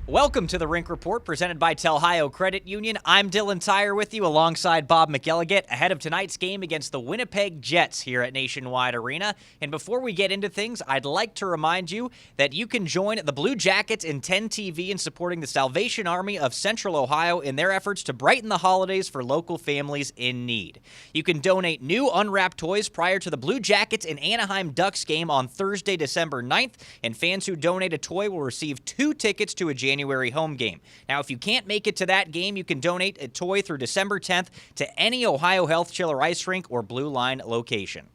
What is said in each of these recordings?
Welcome to the RINK Report presented by Telhio Credit Union. I'm Dylan Tyrer with you alongside Bob McElligott ahead of tonight's game against the Winnipeg Jets here at Nationwide Arena. And before we get into things, I'd like to remind you that you can join the Blue Jackets and 10 TV in supporting the Salvation Army of Central Ohio in their efforts to brighten the holidays for local families in need. You can donate new unwrapped toys prior to the Blue Jackets and Anaheim Ducks game on Thursday, December 9th, and fans who donate a toy will receive 2 tickets to a January home game. Now, if you can't make it to that game, you can donate a toy through December 10th to any Ohio Health Chiller Ice Rink or Blue Line location.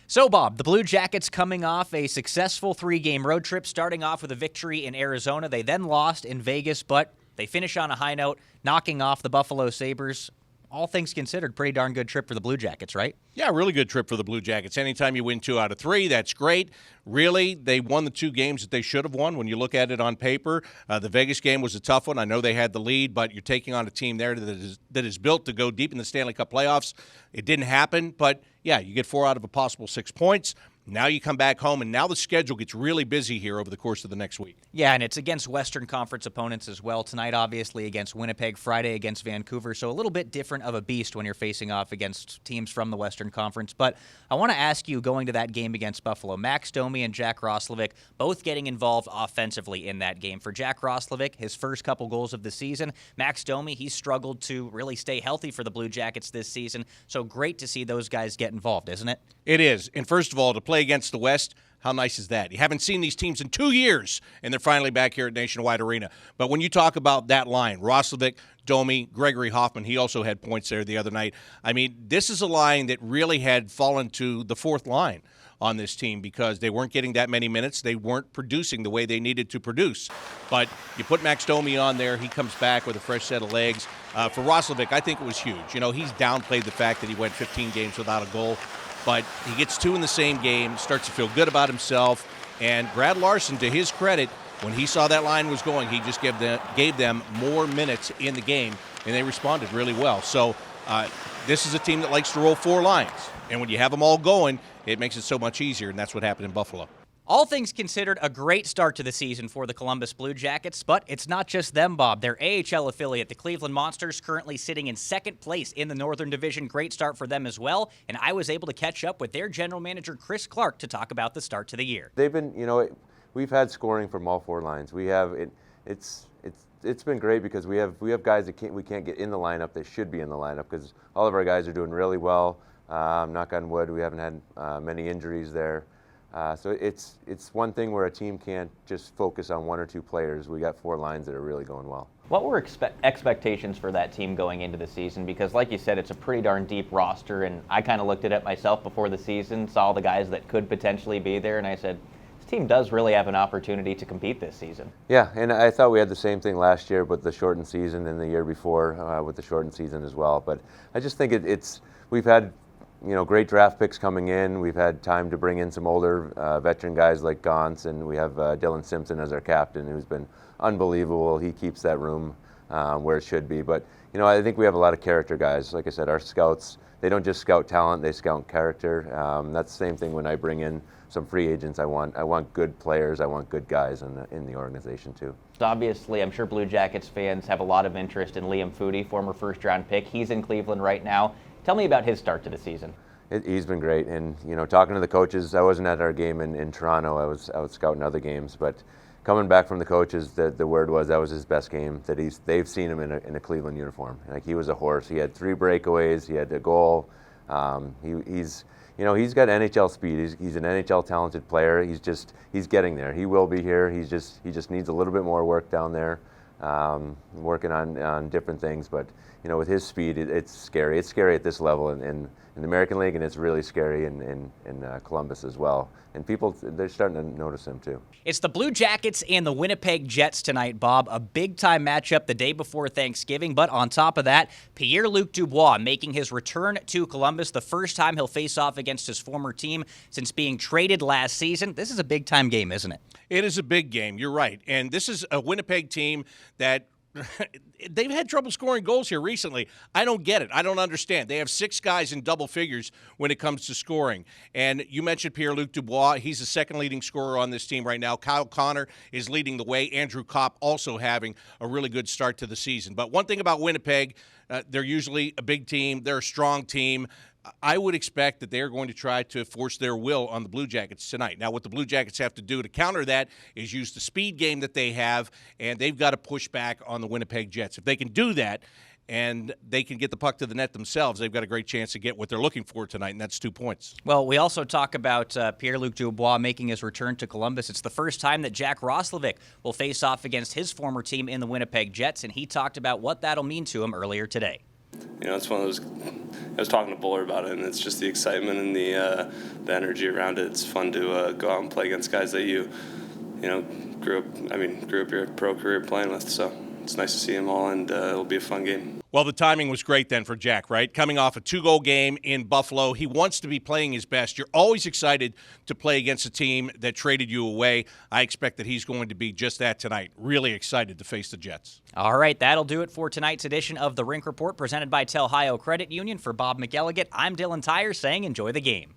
So, Bob, the Blue Jackets coming off a successful 3-game road trip, starting off with a victory in Arizona. They then lost in Vegas, but they finish on a high note, knocking off the Buffalo Sabres. All things considered, pretty darn good trip for the Blue Jackets, right? Yeah, really good trip for the Blue Jackets. Anytime you win 2 out of 3, that's great. Really, they won the 2 games that they should have won when you look at it on paper. The Vegas game was a tough one. I know they had the lead, but you're taking on a team there that is built to go deep in the Stanley Cup playoffs. It didn't happen, but, yeah, you get 4 out of a possible 6 points. Now you come back home, and now the schedule gets really busy here over the course of the next week. Yeah, and it's against Western Conference opponents as well. Tonight, obviously, against Winnipeg. Friday against Vancouver. So a little bit different of a beast when you're facing off against teams from the Western Conference. But I want to ask you, going to that game against Buffalo, Max Domi and Jack ROSLOVIC both getting involved offensively in that game. For Jack ROSLOVIC, his first couple goals of the season. Max Domi, he's struggled to really stay healthy for the Blue Jackets this season. So great to see those guys get involved, isn't it? It is. And first of all, to play against the West, how nice is that? You haven't seen these teams in 2 years, and they're finally back here at Nationwide Arena. But when you talk about that line, ROSLOVIC, Domi, Gregory Hoffman, he also had points there the other night. I mean, this is a line that really had fallen to the 4th line on this team because they weren't getting that many minutes. They weren't producing the way they needed to produce. But you put Max Domi on there, he comes back with a fresh set of legs. For ROSLOVIC, I think it was huge. You know, he's downplayed the fact that he went 15 games without a goal. But he gets 2 in the same game, starts to feel good about himself. And Brad Larson, to his credit, when he saw that line was going, he just gave them more minutes in the game, and they responded really well. So this is a team that likes to roll 4 lines. And when you have them all going, it makes it so much easier, and that's what happened in Buffalo. All things considered, a great start to the season for the Columbus Blue Jackets, but it's not just them, Bob. Their AHL affiliate, the Cleveland Monsters, currently sitting in 2nd place in the Northern Division. Great start for them as well, and I was able to catch up with their general manager, Chris Clark, to talk about the start to the year. They've been, we've had scoring from all 4 lines. We have it's been great because we have guys that we can't get in the lineup that should be in the lineup because all of our guys are doing really well. Knock on wood, we haven't had many injuries there. So it's one thing where a team can't just focus on 1 or 2 players. We got 4 lines that are really going well. What were expectations for that team going into the season? Because like you said, it's a pretty darn deep roster, and I kind of looked at it myself before the season, saw the guys that could potentially be there, and I said, this team does really have an opportunity to compete this season. Yeah, and I thought we had the same thing last year with the shortened season and the year before with the shortened season as well. But I just think we've had great draft picks coming in. We've had time to bring in some older veteran guys like Gauntz, and we have Dylan Simpson as our captain, who's been unbelievable. He keeps that room where it should be. But, I think we have a lot of character guys. Like I said, our scouts, they don't just scout talent, they scout character. That's the same thing when I bring in some free agents. I want good players. I want good guys in the organization, too. Obviously, I'm sure Blue Jackets fans have a lot of interest in Liam FOUDY, former first-round pick. He's in Cleveland right now. Tell me about his start to the season. He's been great, and talking to the coaches, I wasn't at our game in Toronto. I was out scouting other games, but coming back from the coaches, the word was that was his best game. That they've seen him in a Cleveland uniform. Like, he was a horse. He had 3 breakaways. He had a goal. He's got NHL speed. He's an NHL talented player. He's getting there. He will be here. He just needs a little bit more work down there, working on different things, but. With his speed, it's scary. It's scary at this level in the American League, and it's really scary in Columbus as well. And people, they're starting to notice him too. It's the Blue Jackets and the Winnipeg Jets tonight, Bob. A big-time matchup the day before Thanksgiving. But on top of that, Pierre-Luc Dubois making his return to Columbus. The first time he'll face off against his former team since being traded last season. This is a big-time game, isn't it? It is a big game. You're right. And this is a Winnipeg team that they've had trouble scoring goals here recently. I don't get it. I don't understand. They have 6 guys in double figures when it comes to scoring. And you mentioned Pierre-Luc Dubois. He's the second leading scorer on this team right now. Kyle Connor is leading the way. Andrew Kopp also having a really good start to the season. But one thing about Winnipeg, they're usually a big team. They're a strong team. I would expect that they're going to try to force their will on the Blue Jackets tonight. Now, what the Blue Jackets have to do to counter that is use the speed game that they have, and they've got to push back on the Winnipeg Jets. If they can do that and they can get the puck to the net themselves, they've got a great chance to get what they're looking for tonight, and that's 2 points. Well, we also talk about Pierre-Luc Dubois making his return to Columbus. It's the first time that Jack ROSLOVIC will face off against his former team in the Winnipeg Jets, and he talked about what that'll mean to him earlier today. You know, it's one of those. I was talking to Buller about it, and it's just the excitement and the energy around it. It's fun to go out and play against guys that you grew up your pro career playing with. So it's nice to see them all, and it'll be a fun game. Well, the timing was great then for Jack, right? Coming off a 2-goal game in Buffalo. He wants to be playing his best. You're always excited to play against a team that traded you away. I expect that he's going to be just that tonight. Really excited to face the Jets. All right, that'll do it for tonight's edition of the RINK Report presented by Telhio Credit Union. For Bob McElligott, I'm Dylan Tyrer saying enjoy the game.